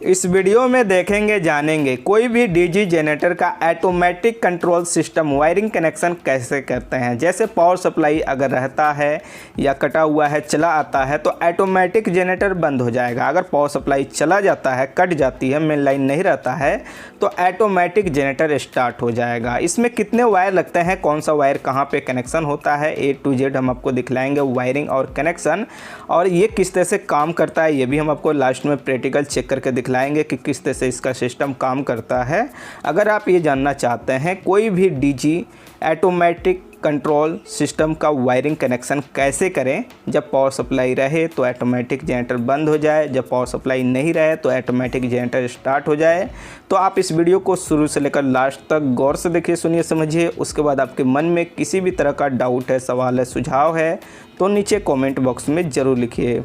इस वीडियो में देखेंगे जानेंगे कोई भी डीजी जनरेटर का automatic control system wiring connection कैसे करते हैं। जैसे पावर सप्लाई अगर रहता है या कटा हुआ है चला आता है तो ऑटोमेटिक जनरेटर बंद हो जाएगा। अगर पावर सप्लाई चला जाता है कट जाती है मेन लाइन नहीं रहता है तो ऑटोमेटिक जनरेटर स्टार्ट हो जाएगा। इसमें कितने वायर लगते हैं, कौन सा वायर कहाँ पे कनेक्शन होता है, A to Z हम आपको दिखलाएंगे वायरिंग और कनेक्शन, और ये किस तरह से काम करता है ये भी हम आपको लास्ट में प्रैक्टिकल चेक करके दिखलाएंगे कि किस तरह से इसका सिस्टम काम करता है। अगर आप ये जानना चाहते हैं कोई भी डीजी ऑटोमेटिक कंट्रोल सिस्टम का वायरिंग कनेक्शन कैसे करें, जब पावर सप्लाई रहे तो ऑटोमेटिक जनरेटर बंद हो जाए, जब पावर सप्लाई नहीं रहे तो ऑटोमेटिक जनरेटर स्टार्ट हो जाए, तो आप इस वीडियो को शुरू से लेकर लास्ट तक गौर से देखिए, सुनिए, समझिए। उसके बाद आपके मन में किसी भी तरह का डाउट है, सवाल है, सुझाव है तो नीचे कमेंट बॉक्स में ज़रूर लिखिए।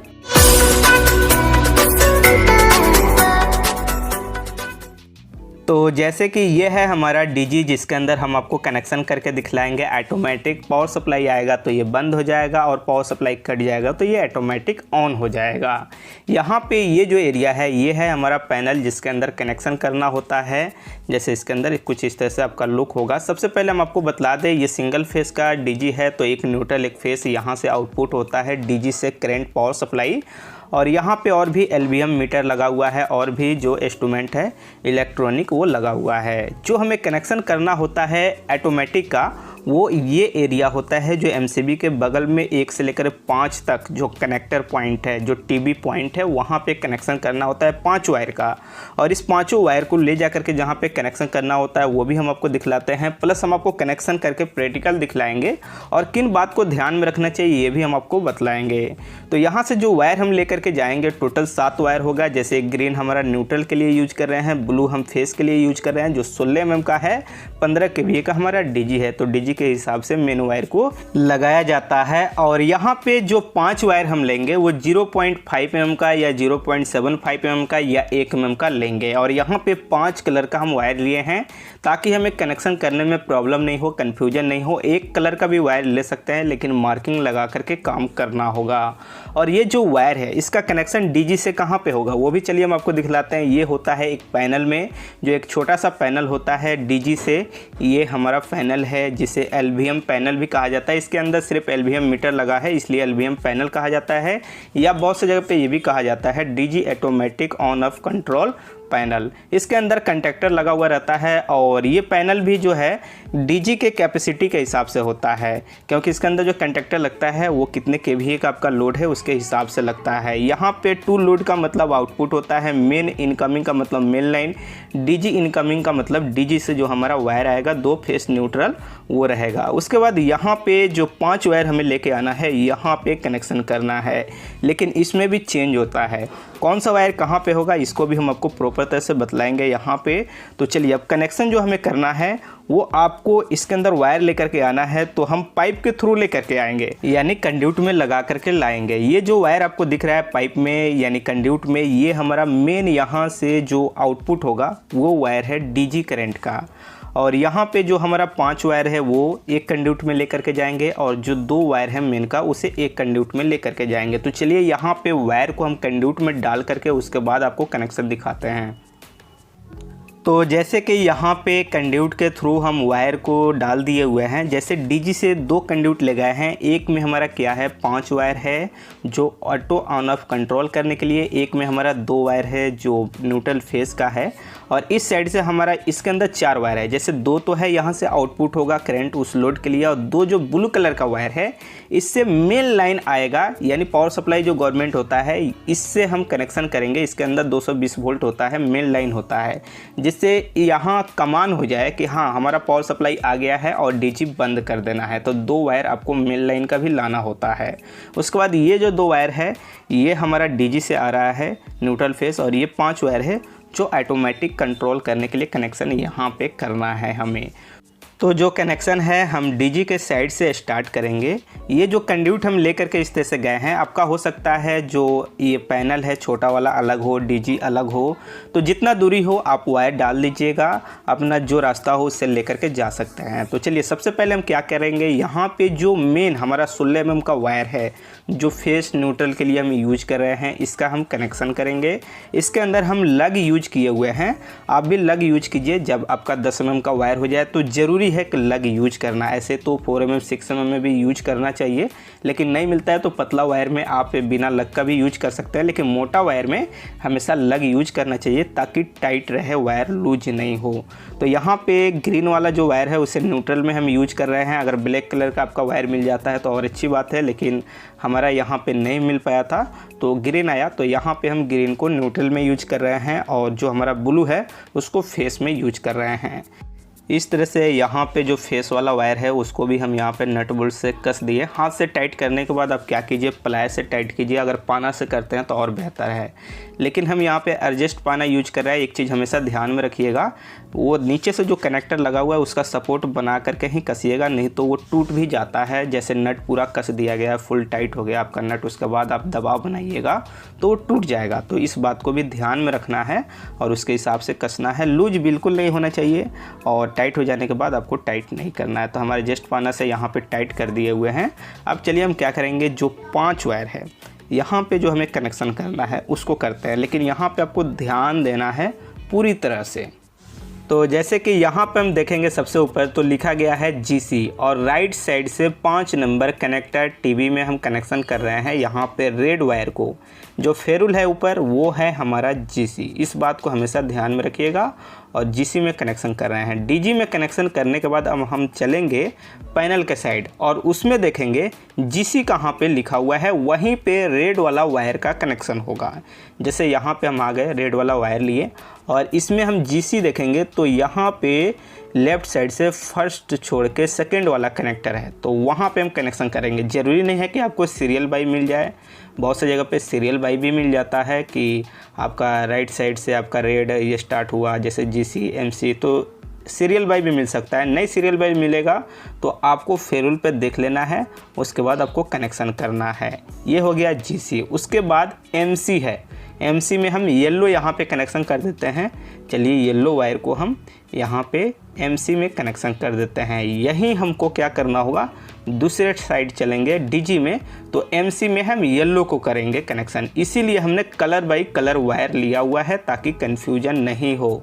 तो जैसे कि ये है हमारा डीजी जिसके अंदर हम आपको कनेक्शन करके दिखलाएंगे। ऑटोमेटिक पावर सप्लाई आएगा तो ये बंद हो जाएगा और पावर सप्लाई कट जाएगा तो ये ऑटोमेटिक ऑन हो जाएगा। यहाँ पे ये जो एरिया है ये है हमारा पैनल जिसके अंदर कनेक्शन करना होता है। जैसे इसके अंदर कुछ इस तरह से आपका लुक होगा। सबसे पहले हम आपको बतला दें ये सिंगल फेस का डीजी है तो एक न्यूट्रल एक फेस यहाँ से आउटपुट होता है डीजी से करंट पावर सप्लाई, और यहाँ पे और भी एलवीएम मीटर लगा हुआ है और भी जो इंस्ट्रूमेंट है इलेक्ट्रॉनिक वो लगा हुआ है। जो हमें कनेक्शन करना होता है ऑटोमेटिक का वो ये एरिया होता है जो एमसीबी के बगल में 1 से लेकर 5 तक जो कनेक्टर पॉइंट है, जो टीबी पॉइंट है, वहाँ पे कनेक्शन करना होता है 5 वायर का। और इस 5 वायर को ले जा करके जहाँ पे कनेक्शन करना होता है वो भी हम आपको दिखलाते हैं, प्लस हम आपको कनेक्शन करके प्रैक्टिकल दिखलाएंगे और किन बात को ध्यान में रखना चाहिए ये भी हम आपको बतलाएंगे। तो यहाँ से जो वायर हम लेकर के जाएंगे टोटल 7 वायर होगा। जैसे ग्रीन हमारा न्यूट्रल के लिए यूज कर रहे हैं, ब्लू हम फेस के लिए यूज कर रहे हैं, जो 16 mm का है, 15 kVA का हमारा डीजी है तो डीजी के हिसाब से मेन वायर को लगाया जाता है। और यहाँ पे जो 5 वायर हम लेंगे वो 0.5 mm का या 0.75 mm का या 1 mm का लेंगे। और यहाँ पे 5 कलर का हम वायर लिए हैं ताकि हमें कनेक्शन करने में प्रॉब्लम नहीं हो, कन्फ्यूजन नहीं हो। एक कलर का भी वायर ले सकते हैं लेकिन मार्किंग लगा करके काम करना होगा। और ये जो वायर है इसका कनेक्शन डीजी से कहाँ पे होगा वो भी चलिए हम आपको दिखलाते हैं। ये होता है एक पैनल में, जो एक छोटा सा पैनल होता है डीजी से, ये हमारा पैनल है जिसे एलवीएम पैनल भी कहा जाता है। इसके अंदर सिर्फ एलवीएम मीटर लगा है इसलिए एलवीएम पैनल कहा जाता है, या बहुत सी जगह पे ये भी कहा जाता है DG automatic on off control panel. इसके अंदर कंडक्टर लगा हुआ रहता है और ये पैनल भी जो है डीजी के कैपेसिटी के हिसाब से होता है, क्योंकि इसके अंदर जो कंडक्टर लगता है वो कितने केवीए का आपका लोड है उसके हिसाब से लगता है। यहाँ पे टू लोड का मतलब आउटपुट होता है, मेन इनकमिंग का मतलब मेन लाइन, डीजी इनकमिंग का मतलब डीजी से जो हमारा वायर आएगा 2 फेस न्यूट्रल वो रहेगा। उसके बाद यहाँ पे जो 5 वायर हमें लेके आना है यहाँ पे कनेक्शन करना है, लेकिन इसमें भी चेंज होता है। कौन सा वायर कहाँ पे होगा इसको भी हम आपको प्रॉपर तरह से बतलाएंगे यहाँ पे। तो चलिए अब कनेक्शन जो हमें करना है वो आपको इसके अंदर वायर लेकर के आना है तो हम पाइप के थ्रू लेकर के आएंगे, यानी कंड्यूट में लगा करके लाएंगे। ये जो वायर आपको दिख रहा है पाइप में यानी कंड्यूट में, ये हमारा मेन यहाँ से जो आउटपुट होगा वो वायर है डीजी करंट का। और यहाँ पे जो हमारा 5 वायर है वो एक कंड्यूट में लेकर के जाएंगे और जो 2 वायर है मेन का उसे एक कंड्यूट में लेकर के जाएंगे। तो चलिए यहाँ पे वायर को हम कंड्यूट में डाल करके उसके बाद आपको कनेक्शन दिखाते हैं। तो जैसे कि यहाँ पे कंड्यूट के थ्रू हम वायर को डाल दिए हुए हैं। जैसे डीजी से 2 कंड्यूट ले गए हैं, एक में हमारा क्या है 5 वायर है जो ऑटो ऑन ऑफ कंट्रोल करने के लिए, एक में हमारा 2 वायर है जो न्यूट्रल फेस का है, और इस साइड से हमारा इसके अंदर 4 वायर है। जैसे 2 तो है यहाँ से आउटपुट होगा करंट उस लोड के लिए, और 2 जो ब्लू कलर का वायर है इससे मेन लाइन आएगा, यानी पावर सप्लाई जो गवर्नमेंट होता है इससे हम कनेक्शन करेंगे। इसके अंदर 220 वोल्ट होता है, मेन लाइन होता है, जिससे यहाँ कमान हो जाए कि हाँ हमारा पावर सप्लाई आ गया है और डीजी बंद कर देना है। तो 2 वायर आपको मेन लाइन का भी लाना होता है। उसके बाद ये जो 2 वायर है ये हमारा डीजी से आ रहा है न्यूट्रल फेस, और ये 5 वायर है जो ऑटोमेटिक कंट्रोल करने के लिए कनेक्शन यहाँ पे करना है हमें। तो जो कनेक्शन है हम डीजी के साइड से स्टार्ट करेंगे। ये जो कंड्यूट हम लेकर के इस तरह से गए हैं, आपका हो सकता है जो ये पैनल है छोटा वाला अलग हो, डीजी अलग हो, तो जितना दूरी हो आप वायर डाल दीजिएगा, अपना जो रास्ता हो उससे लेकर के जा सकते हैं। तो चलिए सबसे पहले हम क्या करेंगे, यहाँ पे जो मेन हमारा 16 mm का वायर है जो फेस न्यूट्रल के लिए हम यूज कर रहे हैं, इसका हम कनेक्शन करेंगे। इसके अंदर हम लग यूज किए हुए हैं, आप भी लग यूज कीजिए। जब आपका 10 mm का वायर हो जाए तो ज़रूरी है कि लग यूज करना। ऐसे तो 4 mm 6 mm में भी यूज करना चाहिए, लेकिन नहीं मिलता है तो पतला वायर में आप बिना लग का भी यूज कर सकते हैं, लेकिन मोटा वायर में हमेशा लग यूज करना चाहिए ताकि टाइट रहे, वायर लूज नहीं हो। तो यहाँ पे ग्रीन वाला जो वायर है उसे न्यूट्रल में हम यूज कर रहे हैं। अगर ब्लैक कलर का आपका वायर मिल जाता है तो और अच्छी बात है, लेकिन हमारा यहाँ पे नहीं मिल पाया था तो ग्रीन आया, तो यहाँ पे हम ग्रीन को न्यूट्रल में यूज कर रहे हैं और जो हमारा ब्लू है उसको फेस में यूज कर रहे हैं। इस तरह से यहाँ पे जो फेस वाला वायर है उसको भी हम यहाँ पे नट बोल्ट से कस दिए। हाथ से टाइट करने के बाद आप क्या कीजिए, प्लाई से टाइट कीजिए। अगर पाना से करते हैं तो और बेहतर है, लेकिन हम यहाँ पे एडजस्ट पाना यूज कर रहे हैं। एक चीज़ हमेशा ध्यान में रखिएगा, वो नीचे से जो कनेक्टर लगा हुआ है उसका सपोर्ट बना करके ही कसिएगा, नहीं तो वो टूट भी जाता है। जैसे नट पूरा कस दिया गया है, फुल टाइट हो गया आपका नट, उसके बाद आप दबाव बनाइएगा तो वो टूट जाएगा। तो इस बात को भी ध्यान में रखना है और उसके हिसाब से कसना है। लूज बिल्कुल नहीं होना चाहिए और टाइट हो जाने के बाद आपको टाइट नहीं करना है। तो हमारे एडजस्ट पाना से यहाँ पे टाइट कर दिए हुए हैं। अब चलिए हम क्या करेंगे, जो 5 वायर है यहाँ पे जो हमें कनेक्शन करना है उसको करते हैं, लेकिन यहाँ पे आपको ध्यान देना है पूरी तरह से। तो जैसे कि यहाँ पे हम देखेंगे सबसे ऊपर तो लिखा गया है GC और राइट साइड से 5 नंबर कनेक्टर टीवी में हम कनेक्शन कर रहे हैं। यहाँ पे रेड वायर को जो फेरुल है ऊपर वो है हमारा GC, इस बात को हमेशा ध्यान में रखिएगा। और GC में कनेक्शन कर रहे हैं। DG में कनेक्शन करने के बाद अब हम चलेंगे पैनल के साइड और उसमें देखेंगे GC कहाँ पे लिखा हुआ है, वहीं पे रेड वाला वायर का कनेक्शन होगा। जैसे यहाँ पे हम आ गए, रेड वाला वायर लिए और इसमें हम GC देखेंगे तो यहाँ पे लेफ़्ट साइड से फर्स्ट छोड़ के सेकेंड वाला कनेक्टर है, तो वहाँ पे हम कनेक्शन करेंगे। ज़रूरी नहीं है कि आपको सीरियल बाई मिल जाए, बहुत सी जगह पे सीरियल बाई भी मिल जाता है कि आपका राइट साइड से आपका रेड ये स्टार्ट हुआ जैसे GC MC, तो सीरियल बाई भी मिल सकता है। नहीं सीरियल बाई मिलेगा तो आपको फेरुल पे देख लेना है, उसके बाद आपको कनेक्शन करना है। ये हो गया GC। उसके बाद MC है, MC में हम येलो यहाँ पे कनेक्शन कर देते हैं। चलिए येलो वायर को हम यहाँ पे MC में कनेक्शन कर देते हैं। यही हमको क्या करना होगा, दूसरे साइड चलेंगे DG में तो MC में हम येलो को करेंगे कनेक्शन। इसीलिए हमने कलर बाई कलर वायर लिया हुआ है ताकि कन्फ्यूजन नहीं हो।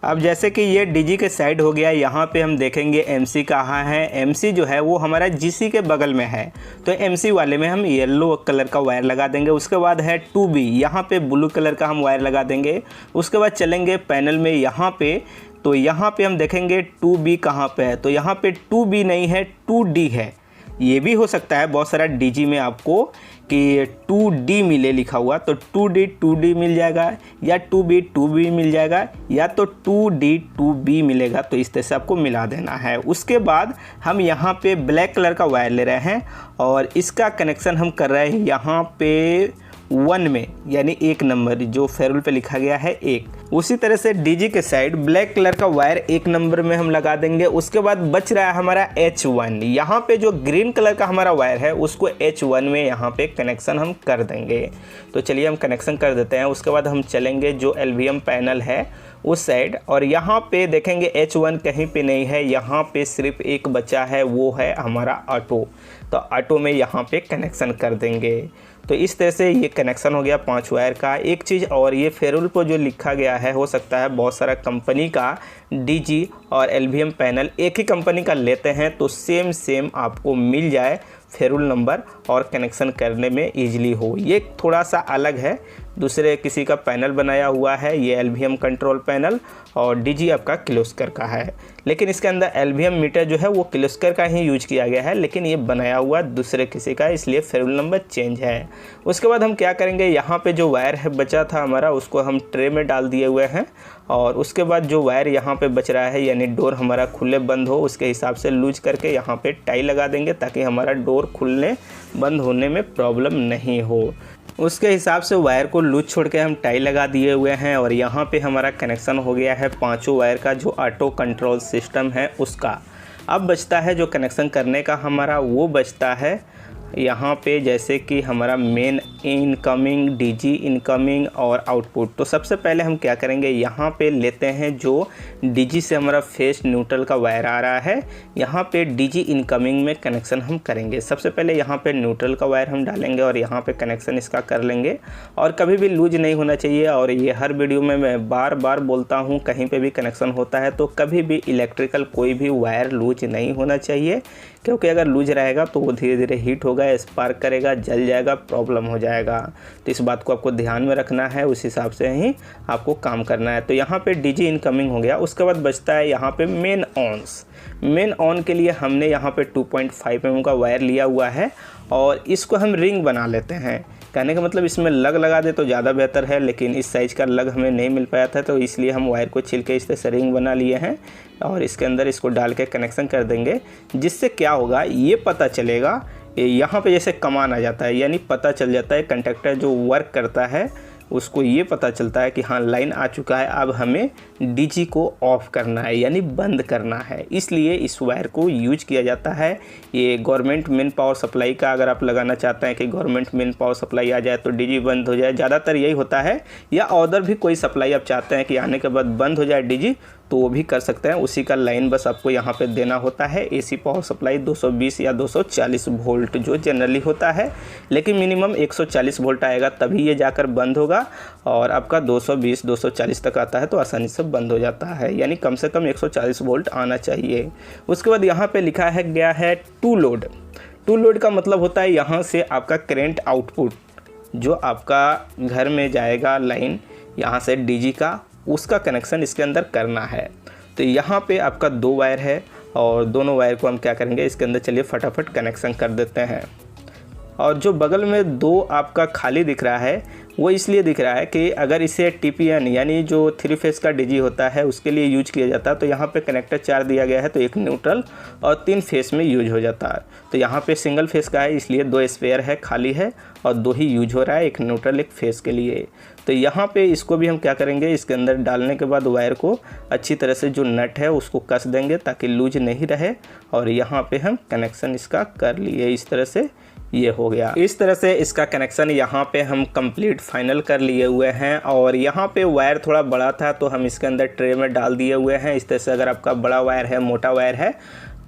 अब जैसे कि ये DG के साइड हो गया, यहाँ पे हम देखेंगे MC कहाँ है। MC जो है वो हमारा GC के बगल में है, तो MC वाले में हम येलो कलर का वायर लगा देंगे। उसके बाद है 2B, यहाँ पे ब्लू कलर का हम वायर लगा देंगे। उसके बाद चलेंगे पैनल में यहाँ पे, तो यहाँ पे हम देखेंगे 2B कहाँ पे है, तो यहाँ पे 2B नहीं है 2D है। ये भी हो सकता है बहुत सारा DG में आपको कि 2D मिले लिखा हुआ, तो 2D 2D मिल जाएगा या 2B 2B मिल जाएगा या तो 2D 2B मिलेगा, तो इस तरह से आपको मिला देना है। उसके बाद हम यहाँ पे ब्लैक कलर का वायर ले रहे हैं और इसका कनेक्शन हम कर रहे हैं यहाँ पे 1 में, यानी 1 नंबर जो फेरुल पे लिखा गया है 1। उसी तरह से DG के साइड ब्लैक कलर का वायर 1 नंबर में हम लगा देंगे। उसके बाद बच रहा है हमारा H1, यहाँ पे जो ग्रीन कलर का हमारा वायर है उसको H1 में यहाँ पे कनेक्शन हम कर देंगे। तो चलिए हम कनेक्शन कर देते हैं। उसके बाद हम चलेंगे जो LVM पैनल है उस साइड और यहाँ पे देखेंगे H1 कहीं पे नहीं है, यहाँ पे सिर्फ एक बचा है, वो है हमारा ऑटो। तो ऑटो में यहाँ पे कनेक्शन कर देंगे। तो इस तरह से ये कनेक्शन हो गया 5 वायर का। एक चीज़ और, ये फेरुल पर जो लिखा गया है हो सकता है बहुत सारा कंपनी का DG और LVM पैनल एक ही कंपनी का लेते हैं तो सेम आपको मिल जाए फेरुल नंबर और कनेक्शन करने में ईजिली हो। ये थोड़ा सा अलग है, दूसरे किसी का पैनल बनाया हुआ है, ये LVM कंट्रोल पैनल और DG आपका किर्लोस्कर का है। लेकिन इसके अंदर LVM मीटर जो है वो किर्लोस्कर का ही यूज किया गया है, लेकिन ये बनाया हुआ दूसरे किसी का, इसलिए फेरुल नंबर चेंज है। उसके बाद हम क्या करेंगे, यहाँ पे जो वायर है बचा था हमारा उसको हम ट्रे में डाल दिए हुए हैं और उसके बाद जो वायर यहाँ पे बच रहा है यानी डोर हमारा खुले बंद हो उसके हिसाब से लूज करके यहाँ पे टाई लगा देंगे ताकि हमारा डोर खुलने बंद होने में प्रॉब्लम नहीं हो। उसके हिसाब से वायर को लूज छोड़ के हम टाई लगा दिए हुए हैं और यहाँ पे हमारा कनेक्शन हो गया है 5 वायर का जो ऑटो कंट्रोल सिस्टम है उसका। अब बचता है जो कनेक्शन करने का हमारा, वो बचता है यहाँ पे जैसे कि हमारा मेन इनकमिंग, डीजी इनकमिंग और आउटपुट। तो सबसे पहले हम क्या करेंगे, यहाँ पे लेते हैं जो डीजी से हमारा फेस न्यूट्रल का वायर आ रहा है, यहाँ पे डीजी इनकमिंग में कनेक्शन हम करेंगे। सबसे पहले यहाँ पे न्यूट्रल का वायर हम डालेंगे और यहाँ पे कनेक्शन इसका कर लेंगे। और कभी भी लूज नहीं होना चाहिए, और ये हर वीडियो में मैं बार बार बोलता हूँ, कहीं पे भी कनेक्शन होता है तो कभी भी इलेक्ट्रिकल कोई भी वायर लूज नहीं होना चाहिए, क्योंकि अगर लूज रहेगा तो वो धीरे धीरे हीट होगा, स्पार्क करेगा, जल जाएगा, प्रॉब्लम हो जाएगा। तो इस बात को आपको ध्यान में रखना है, उस हिसाब से ही आपको काम करना है। तो यहाँ पे डीजी इनकमिंग हो गया। उसके बाद बचता है यहाँ पे मेन ऑन्स। मेन ऑन के लिए हमने यहाँ पे 2.5 mm का वायर लिया हुआ है और इसको हम रिंग बना लेते हैं। कहने का मतलब इसमें लग लगा दे तो ज़्यादा बेहतर है, लेकिन इस साइज़ का लग हमें नहीं मिल पाया था, तो इसलिए हम वायर को छिल के इस तरह से रिंग बना लिए हैं और इसके अंदर इसको डाल के कनेक्शन कर देंगे। जिससे क्या होगा, ये पता चलेगा, यहाँ पे जैसे कमान आ जाता है, यानी पता चल जाता है कंडक्टर जो वर्क करता है उसको ये पता चलता है कि हाँ लाइन आ चुका है, अब हमें डीजी को ऑफ़ करना है यानी बंद करना है। इसलिए इस वायर को यूज किया जाता है। ये गवर्नमेंट मेन पावर सप्लाई का, अगर आप लगाना चाहते हैं कि गवर्नमेंट मेन पावर सप्लाई आ जाए तो डीजी बंद हो जाए, ज़्यादातर यही होता है। या अदर भी कोई सप्लाई आप चाहते हैं कि आने के बाद बंद हो जाए डीजी, तो वो भी कर सकते हैं। उसी का लाइन बस आपको यहाँ पे देना होता है। एसी पावर सप्लाई 220 या 240 वोल्ट जो जनरली होता है, लेकिन मिनिमम 140 वोल्ट आएगा तभी ये जाकर बंद होगा, और आपका 220 240 तक आता है तो आसानी से बंद हो जाता है, यानी कम से कम 140 वोल्ट आना चाहिए। उसके बाद यहाँ पे लिखा है गया है टू लोड। टू लोड का मतलब होता है यहाँ से आपका करेंट आउटपुट जो आपका घर में जाएगा लाइन, यहाँ से डीजी का, उसका कनेक्शन इसके अंदर करना है। तो यहाँ पे आपका 2 वायर है और दोनों वायर को हम क्या करेंगे, इसके अंदर चलिए फटाफट कनेक्शन कर देते हैं। और जो बगल में 2 आपका खाली दिख रहा है वो इसलिए दिख रहा है कि अगर इसे टीपीएन यानी जो 3 फेस का डीजी होता है उसके लिए यूज किया जाता है, तो यहाँ पे कनेक्टर 4 दिया गया है, तो एक न्यूट्रल और 3 फेस में यूज हो जाता है। तो यहाँ पे सिंगल फेस का है इसलिए 2 स्पेयर है, खाली है, और 2 ही यूज हो रहा है, एक न्यूट्रल एक फेस के लिए। तो यहाँ पे इसको भी हम क्या करेंगे, इसके अंदर डालने के बाद वायर को अच्छी तरह से जो नट है उसको कस देंगे ताकि लूज नहीं रहे, और यहाँ पे हम कनेक्शन इसका कर लिए। इस तरह से ये हो गया। इस तरह से इसका कनेक्शन यहाँ पे हम कंप्लीट फाइनल कर लिए हुए हैं। और यहाँ पे वायर थोड़ा बड़ा था तो हम इसके अंदर ट्रे में डाल दिए हुए हैं। इस तरह से अगर आपका बड़ा वायर है, मोटा वायर है,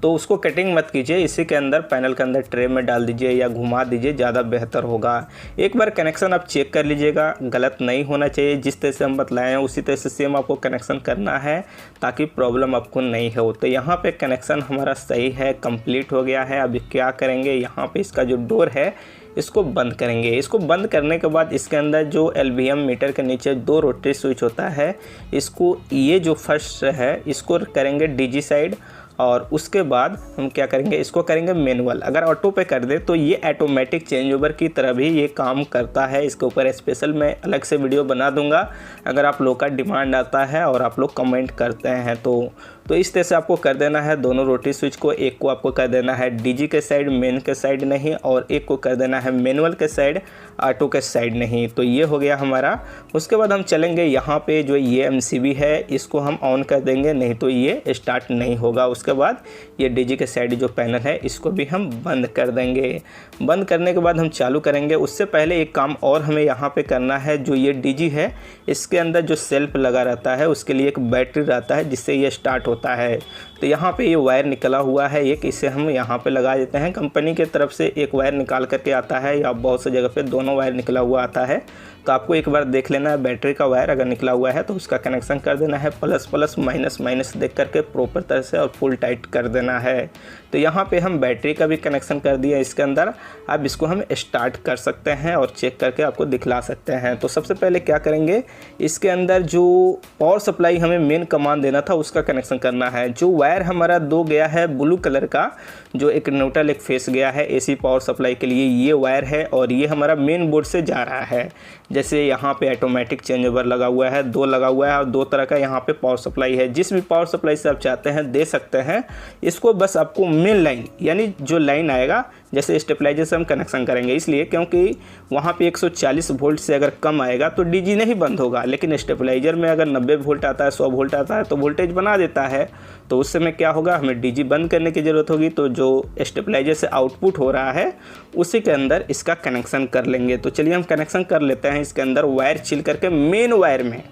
तो उसको कटिंग मत कीजिए, इसी के अंदर पैनल के अंदर ट्रे में डाल दीजिए या घुमा दीजिए, ज़्यादा बेहतर होगा। एक बार कनेक्शन आप चेक कर लीजिएगा, गलत नहीं होना चाहिए। जिस तरह से हम बतलाए हैं उसी तरह से सेम आपको कनेक्शन करना है ताकि प्रॉब्लम आपको नहीं हो। तो यहाँ पे कनेक्शन हमारा सही है, कंप्लीट हो गया है। अभी क्या करेंगे, यहाँ पे इसका जो डोर है इसको बंद करेंगे। इसको बंद करने के बाद इसके अंदर जो एलवीएम मीटर के नीचे 2 रोटरी स्विच होता है, इसको ये जो फर्स्ट है इसको करेंगे डीजी साइड, और उसके बाद हम क्या करेंगे, इसको करेंगे मैनुअल। अगर ऑटो पे कर दे तो ये ऑटोमेटिक चेंज ओवर की तरह भी ये काम करता है। इसके ऊपर स्पेशल मैं अलग से वीडियो बना दूंगा अगर आप लोग का डिमांड आता है और आप लोग कमेंट करते हैं तो इस तरह से आपको कर देना है दोनों रोटरी स्विच को। एक को आपको कर देना है डीजी के साइड, मेन के साइड नहीं, और एक को कर देना है मैनुअल के साइड, ऑटो के साइड नहीं। तो ये हो गया हमारा। उसके बाद हम चलेंगे यहाँ पे जो ये एमसीबी है इसको हम ऑन कर देंगे, नहीं तो ये स्टार्ट नहीं होगा। उसके बाद ये डीजी के साइड जो पैनल है इसको भी हम बंद कर देंगे। बंद करने के बाद हम चालू करेंगे। उससे पहले एक काम और हमें यहाँ पे करना है, जो ये डीजी है इसके अंदर जो सेल्फ लगा रहता है उसके लिए एक बैटरी रहता है जिससे ये स्टार्ट होता है। तो यहाँ पे ये वायर निकला हुआ है एक, इसे हम यहाँ पे लगा देते हैं। कंपनी की तरफ से एक वायर निकाल करके आता है या बहुत सी जगह पे दोनों वायर निकला हुआ आता है, तो आपको एक बार देख लेना है। बैटरी का वायर अगर निकला हुआ है तो उसका कनेक्शन कर देना है, प्लस प्लस माइनस माइनस देख करके प्रॉपर तरह से और फुल टाइट कर देना है। तो यहाँ पे हम बैटरी का भी कनेक्शन कर दिया इसके अंदर। अब इसको हम स्टार्ट कर सकते हैं और चेक करके आपको दिखला सकते हैं। तो सबसे पहले क्या करेंगे, इसके अंदर जो पावर सप्लाई हमें मेन कमांड देना था उसका कनेक्शन करना है। जो वायर हमारा 2 गया है ब्लू कलर का, जो एक न्यूट्रल एक फेस गया है एसी पावर सप्लाई के लिए, ये वायर है और ये हमारा मेन बोर्ड से जा रहा है। जैसे यहाँ पे ऑटोमेटिक चेंज ओवर लगा हुआ है, 2 लगा हुआ है और 2 तरह का यहाँ पे पावर सप्लाई है। जिस भी पावर सप्लाई से आप चाहते हैं दे सकते हैं। इसको बस आपको मेन लाइन यानी जो लाइन आएगा जैसे स्टेबलाइजर से हम कनेक्शन करेंगे, इसलिए क्योंकि वहाँ पे 140 वोल्ट से अगर कम आएगा तो डीजी नहीं बंद होगा, लेकिन स्टेबलाइजर में अगर 90 वोल्ट आता है, 100 वोल्ट आता है तो वोल्टेज बना देता है। तो उस समय क्या होगा, हमें डीजी बंद करने की ज़रूरत होगी। तो जो स्टेबलाइजर से आउटपुट हो रहा है उसी के अंदर इसका कनेक्शन कर लेंगे। तो चलिए हम कनेक्शन कर लेते हैं इसके अंदर वायर छिल करके मेन वायर में।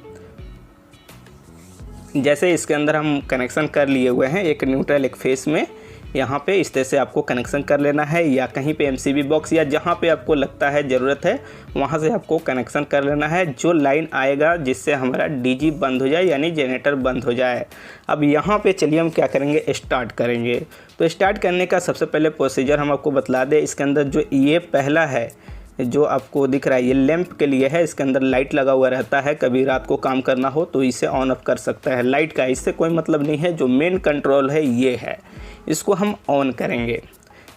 जैसे इसके अंदर हम कनेक्शन कर लिए हुए हैं, एक न्यूट्रल एक फेस में, यहाँ पे इस तरह से आपको कनेक्शन कर लेना है, या कहीं पे एमसीबी बॉक्स या जहाँ पे आपको लगता है ज़रूरत है वहाँ से आपको कनेक्शन कर लेना है। जो लाइन आएगा जिससे हमारा डीजी बंद हो जाए, यानी जनरेटर बंद हो जाए। अब यहाँ पे चलिए हम क्या करेंगे, स्टार्ट करेंगे। तो स्टार्ट करने का सबसे पहले प्रोसीजर हम आपको बतला दें। इसके अंदर जो ये पहला है जो आपको दिख रहा है, ये लैंप के लिए है। इसके अंदर लाइट लगा हुआ रहता है, कभी रात को काम करना हो तो इसे ऑन ऑफ कर सकता है। लाइट का इससे कोई मतलब नहीं है, जो मेन कंट्रोल है ये है, इसको हम ऑन करेंगे।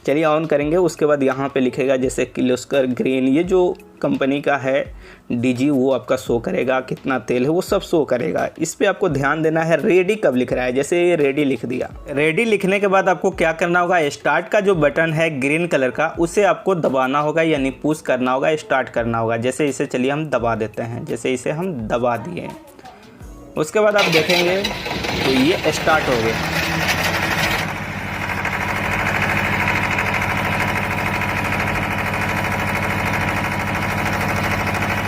चलिए ऑन करेंगे। उसके बाद यहाँ पे लिखेगा जैसे किर्लोस्कर ग्रीन, ये जो कंपनी का है डीजी, वो आपका शो करेगा, कितना तेल है वो सब शो करेगा। इस पे आपको ध्यान देना है रेडी कब लिख रहा है, जैसे ये रेडी लिख दिया। रेडी लिखने के बाद आपको क्या करना होगा, स्टार्ट का जो बटन है ग्रीन कलर का उसे आपको दबाना होगा, यानी पुश करना होगा, स्टार्ट करना होगा। जैसे इसे चलिए हम दबा देते हैं, जैसे इसे हम दबा दिए। उसके बाद आप देखेंगे तो ये स्टार्ट हो गया।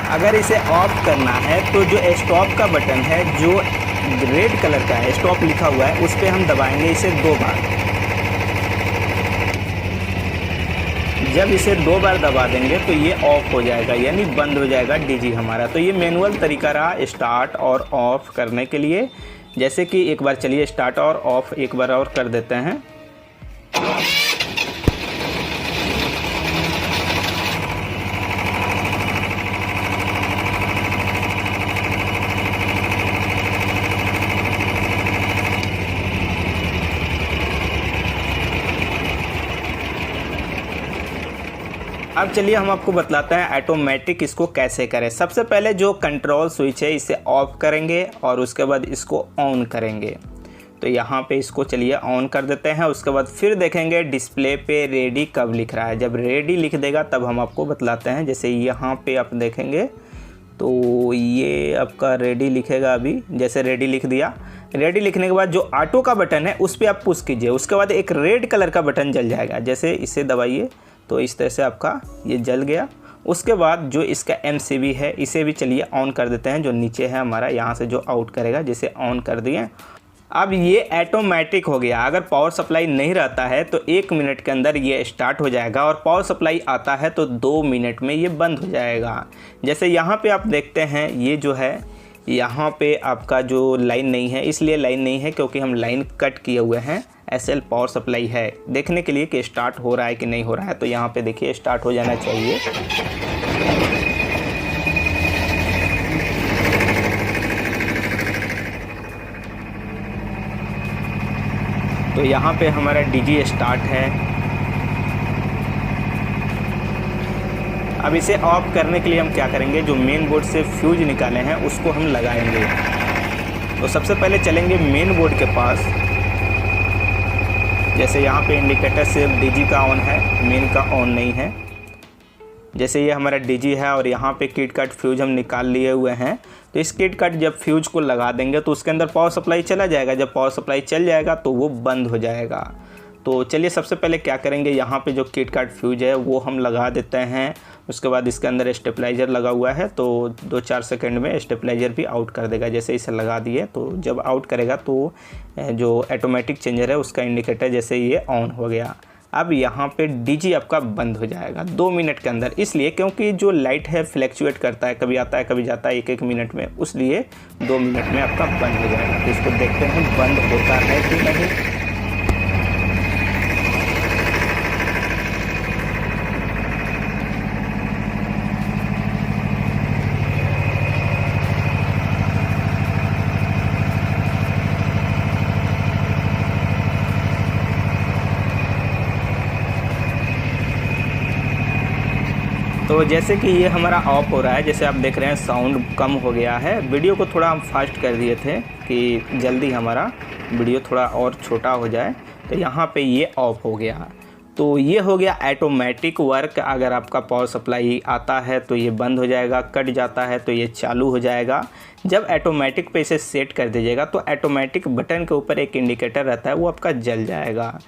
अगर इसे ऑफ करना है तो जो स्टॉप का बटन है जो रेड कलर का है, स्टॉप लिखा हुआ है, उस पर हम दबाएंगे इसे 2 बार। जब इसे 2 बार दबा देंगे तो ये ऑफ हो जाएगा, यानी बंद हो जाएगा डीजी हमारा। तो ये मैनुअल तरीका रहा स्टार्ट और ऑफ करने के लिए। जैसे कि एक बार चलिए स्टार्ट और ऑफ एक बार और कर देते हैं। अब चलिए हम आपको बतलाते हैं ऑटोमेटिक इसको कैसे करें। सबसे पहले जो कंट्रोल स्विच है इसे ऑफ करेंगे और उसके बाद इसको ऑन करेंगे। तो यहाँ पे इसको चलिए ऑन कर देते हैं। उसके बाद फिर देखेंगे डिस्प्ले पे रेडी कब लिख रहा है। जब रेडी लिख देगा तब हम आपको बतलाते हैं। जैसे यहाँ पे आप देखेंगे तो ये आपका रेडी लिखेगा। अभी जैसे रेडी लिख दिया, रेडी लिखने के बाद जो ऑटो का बटन है उस पर आप पुश कीजिए। उसके बाद एक रेड कलर का बटन जल जाएगा, जैसे इसे दबाइए तो इस तरह से आपका ये जल गया। उसके बाद जो इसका एमसीबी है इसे भी चलिए ऑन कर देते हैं, जो नीचे है हमारा, यहाँ से जो आउट करेगा, जिसे ऑन कर दिए। अब ये ऑटोमेटिक हो गया। अगर पावर सप्लाई नहीं रहता है तो 1 मिनट के अंदर ये स्टार्ट हो जाएगा, और पावर सप्लाई आता है तो 2 मिनट में ये बंद हो जाएगा। जैसे यहाँ पे आप देखते हैं ये जो है, यहाँ पे आपका जो लाइन नहीं है, इसलिए लाइन नहीं है क्योंकि हम लाइन कट किए हुए हैं। एसएल पावर सप्लाई है देखने के लिए कि स्टार्ट हो रहा है कि नहीं हो रहा है। तो यहाँ पे देखिए स्टार्ट हो जाना चाहिए। तो यहाँ पे हमारा डीजी स्टार्ट है। अब इसे ऑफ करने के लिए हम क्या करेंगे, जो मेन बोर्ड से फ्यूज निकाले हैं उसको हम लगाएंगे। तो सबसे पहले चलेंगे मेन बोर्ड के पास। जैसे यहाँ पे इंडिकेटर सिर्फ डीजी का ऑन है, मेन का ऑन नहीं है। जैसे ये हमारा डीजी है और यहाँ पे किट कट फ्यूज हम निकाल लिए हुए हैं। तो इस किट कट जब फ्यूज को लगा देंगे तो उसके अंदर पावर सप्लाई चला जाएगा। जब पावर सप्लाई चल जाएगा तो वो बंद हो जाएगा। तो चलिए सबसे पहले क्या करेंगे, यहाँ पे जो किट कट फ्यूज है वो हम लगा देते हैं। उसके बाद इसके अंदर स्टेबलाइजर लगा हुआ है, तो 2-4 सेकंड में स्टेबलाइजर भी आउट कर देगा। जैसे इसे लगा दिए तो जब आउट करेगा तो जो ऑटोमेटिक चेंजर है उसका इंडिकेटर जैसे ये ऑन हो गया। अब यहाँ पे डीजी आपका बंद हो जाएगा 2 मिनट के अंदर, इसलिए क्योंकि जो लाइट है फ्लैक्चुएट करता है, कभी आता है कभी जाता है 1-1 मिनट में, इसलिए 2 मिनट में आपका बंद हो जाएगा। तो इसको देखते हैं बंद होता है कि नहीं। तो जैसे कि ये हमारा ऑफ हो रहा है, जैसे आप देख रहे हैं साउंड कम हो गया है। वीडियो को थोड़ा हम फास्ट कर दिए थे कि जल्दी हमारा वीडियो थोड़ा और छोटा हो जाए। तो यहाँ पे ये ऑफ हो गया। तो ये हो गया ऑटोमेटिक वर्क। अगर आपका पावर सप्लाई आता है तो ये बंद हो जाएगा, कट जाता है तो ये चालू हो जाएगा। जब ऑटोमेटिक पे इसे सेट कर दीजिएगा तो ऑटोमेटिक बटन के ऊपर एक इंडिकेटर रहता है, वो आपका जल जाएगा।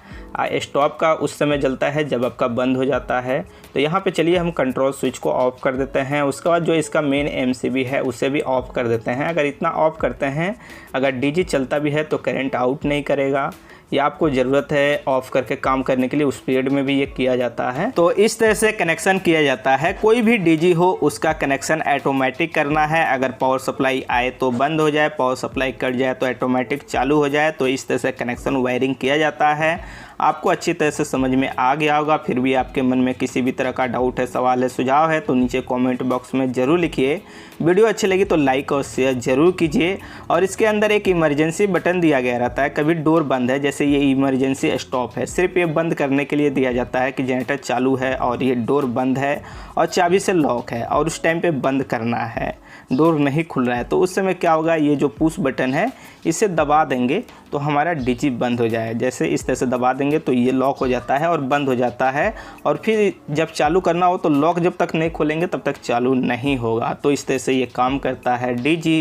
स्टॉप का उस समय जलता है जब आपका बंद हो जाता है। तो यहाँ पे चलिए हम कंट्रोल स्विच को ऑफ़ कर देते हैं। उसके बाद जो इसका मेन MCB है उसे भी ऑफ़ कर देते हैं। अगर इतना ऑफ़ करते हैं, अगर DG चलता भी है तो करंट आउट नहीं करेगा। या आपको ज़रूरत है ऑफ़ करके काम करने के लिए, उस पीरियड में भी ये किया जाता है। तो इस तरह से कनेक्शन किया जाता है। कोई भी DG हो उसका कनेक्शन ऑटोमेटिक करना है। अगर पावर सप्लाई आए तो बंद हो जाए, पावर सप्लाई कट जाए तो ऑटोमेटिक चालू हो जाए। तो इस तरह से कनेक्शन वायरिंग किया जाता है। आपको अच्छी तरह से समझ में आ गया होगा। फिर भी आपके मन में किसी भी तरह का डाउट है, सवाल है, सुझाव है तो नीचे कमेंट बॉक्स में ज़रूर लिखिए। वीडियो अच्छी लगी तो लाइक और शेयर ज़रूर कीजिए। और इसके अंदर एक इमरजेंसी बटन दिया गया रहता है। कभी डोर बंद है, जैसे ये इमरजेंसी स्टॉप है, सिर्फ ये बंद करने के लिए दिया जाता है कि जनरेटर चालू है और ये डोर बंद है और चाबी से लॉक है और उस टाइम पे बंद करना है, डोर नहीं खुल रहा है। तो उस समय क्या होगा, ये जो पुश बटन है इसे दबा देंगे तो हमारा DG बंद हो जाए। जैसे इस तरह से दबा देंगे तो ये लॉक हो जाता है और बंद हो जाता है। और फिर जब चालू करना हो तो लॉक जब तक नहीं खोलेंगे तब तक चालू नहीं होगा। तो इस तरह से ये काम करता है DG।